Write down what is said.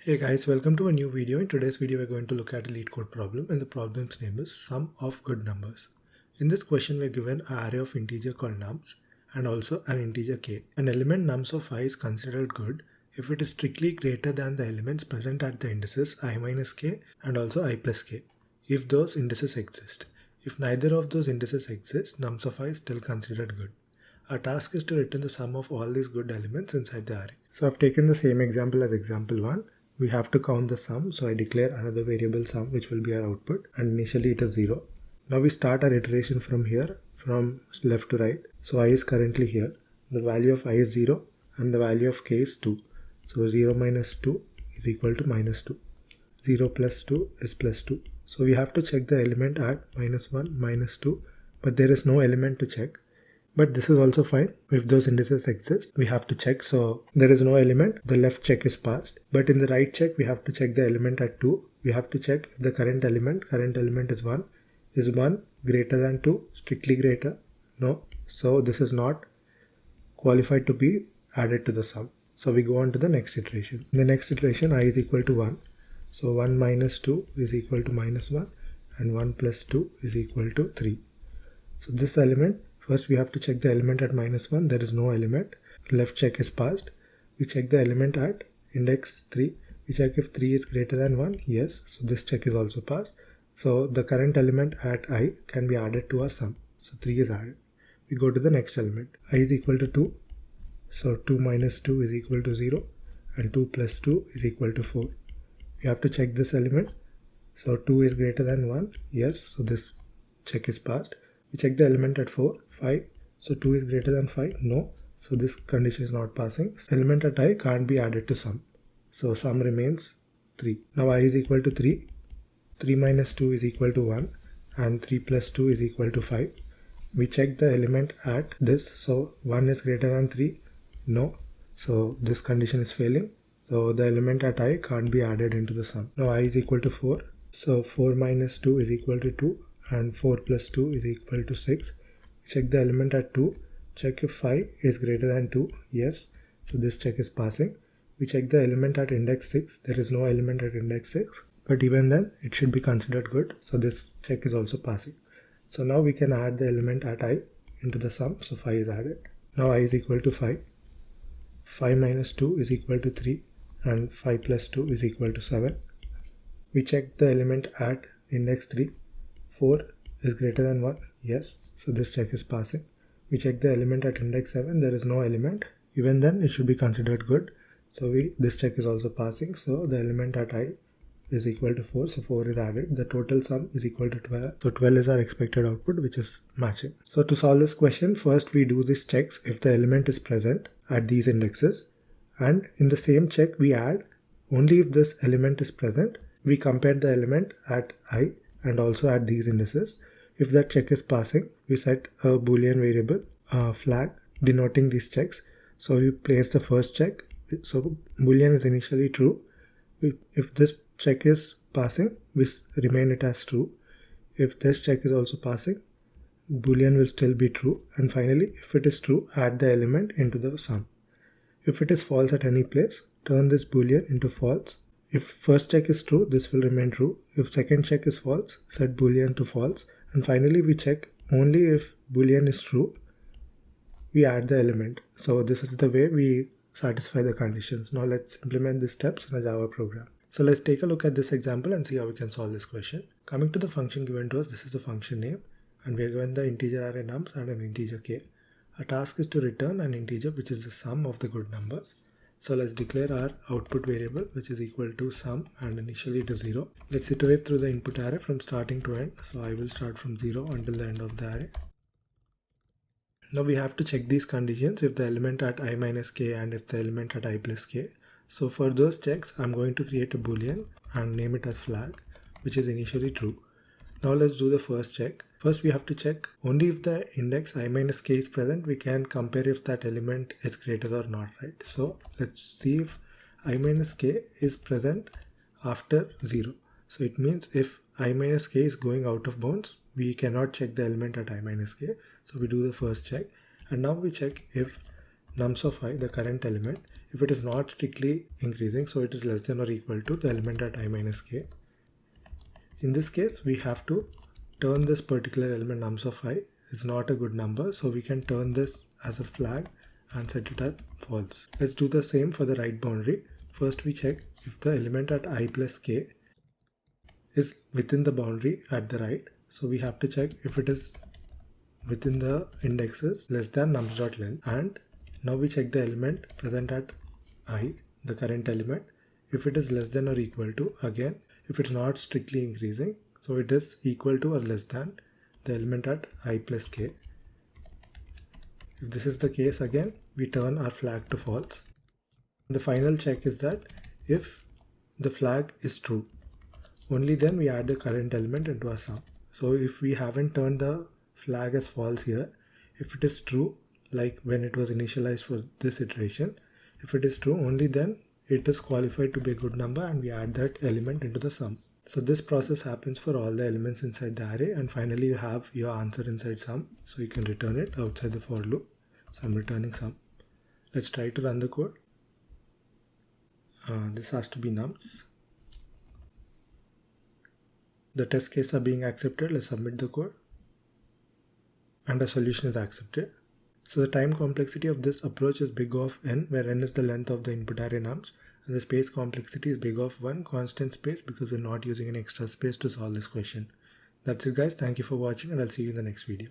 Hey guys, welcome to a new video. In today's video, we're going to look at a Leetcode problem, and the problem's name is sum of good numbers. In this question, we're given an array of integer called nums and also an integer k. An element nums of I is considered good if it is strictly greater than the elements present at the indices I minus k and also I plus k, if those indices exist. If neither of those indices exist, nums of I is still considered good. Our task is to return the sum of all these good elements inside the array. So I've taken the same example as example 1. We have to count the sum, so I declare another variable sum which will be our output, and initially it is 0. Now we start our iteration from here, from left to right. So I is currently here. The value of I is 0 and the value of k is 2. So 0 minus 2 is equal to minus 2. 0 plus 2 is plus 2. So we have to check the element at minus 1, minus 2, but there is no element to check. But this is also fine. If those indices exist, we have to check. So there is no element, the left check is passed. But in the right check, we have to check the element at 2. We have to check if the current element is 1. Is 1 greater than 2? Strictly greater? No. So this is not qualified to be added to the sum. So we go on to the next iteration. In the next iteration, I is equal to 1. So 1 minus 2 is equal to minus 1 and 1 plus 2 is equal to 3. So this element, first we have to check the element at minus 1. There is no element. Left check is passed. We check the element at index 3. We check if 3 is greater than 1. Yes. So this check is also passed. So the current element at I can be added to our sum. So 3 is added. We go to the next element. I is equal to 2. So 2 minus 2 is equal to 0. And 2 plus 2 is equal to 4. We have to check this element. So 2 is greater than 1. Yes. So this check is passed. We check the element at 4, 5. So 2 is greater than 5. No. So this condition is not passing. Element at I can't be added to sum. So sum remains 3. Now I is equal to 3. 3 minus 2 is equal to 1. And 3 plus 2 is equal to 5. We check the element at this. So 1 is greater than 3. No. So this condition is failing. So the element at I can't be added into the sum. Now I is equal to 4. So 4 minus 2 is equal to 2. And 4 plus 2 is equal to 6. We check the element at 2. Check if 5 is greater than 2. Yes. So this check is passing. We check the element at index 6. There is no element at index 6. But even then, it should be considered good. So this check is also passing. So now we can add the element at I into the sum. So 5 is added. Now I is equal to 5. 5 minus 2 is equal to 3. And 5 plus 2 is equal to 7. We check the element at index 3. 4 is greater than 1. Yes. So this check is passing. We check the element at index 7. There is no element. Even then it should be considered good. So this check is also passing. So the element at I is equal to 4. So 4 is added. The total sum is equal to 12. So 12 is our expected output, which is matching. So to solve this question, first we do these checks if the element is present at these indexes. And in the same check we add only if this element is present. We compare the element at I and also at these indices. If that check is passing, we set a boolean variable flag denoting these checks. So we place the first check. So boolean is initially true. If this check is passing, we remain it as true. If this check is also passing, boolean will still be true. And finally, if it is true, add the element into the sum. If it is false at any place, turn this boolean into false. If first check is true, this will remain true. If second check is false, set boolean to false. And finally, we check only if boolean is true, we add the element. So this is the way we satisfy the conditions. Now let's implement these steps in a Java program. So let's take a look at this example and see how we can solve this question. Coming to the function given to us, this is the function name. And we are given the integer array nums and an integer k. Our task is to return an integer which is the sum of the good numbers. So let's declare our output variable which is equal to sum and initially it is 0. Let's iterate through the input array from starting to end. So I will start from 0 until the end of the array. Now we have to check these conditions if the element at I minus k and if the element at I plus k. So for those checks, I'm going to create a boolean and name it as flag, which is initially true. Now let's do the first check. First we have to check only if the index I minus k is present, we can compare if that element is greater or not, right? So let's see if I minus k is present after 0. So it means if I minus k is going out of bounds, we cannot check the element at I minus k. So we do the first check. And now we check if nums of I, the current element, If it is not strictly increasing, so it is less than or equal to the element at I minus k. In this case, we have to turn this particular element nums of I is not a good number, so we can turn this as a flag and set it at false. Let's do the same for the right boundary. First we check if the element at I plus k is within the boundary at the right. So we have to check if it is within the indexes less than nums.length. And now we check the element present at I, the current element. If it is less than or equal to, again, if it's not strictly increasing, so it is equal to or less than the element at I plus k. If this is the case, again, we turn our flag to false. The final check is that if the flag is true, only then we add the current element into our sum. So if we haven't turned the flag as false here, if it is true, like when it was initialized for this iteration, if it is true, only then it is qualified to be a good number and we add that element into the sum. So this process happens for all the elements inside the array, and finally you have your answer inside sum. So you can return it outside the for loop. So I'm returning sum. Let's try to run the code. This has to be nums. The test cases are being accepted. Let's submit the code. And the solution is accepted. So the time complexity of this approach is big O of n, where n is the length of the input array nums, and the space complexity is big O of 1 constant space because we're not using an extra space to solve this question. That's it guys. Thank you for watching, and I'll see you in the next video.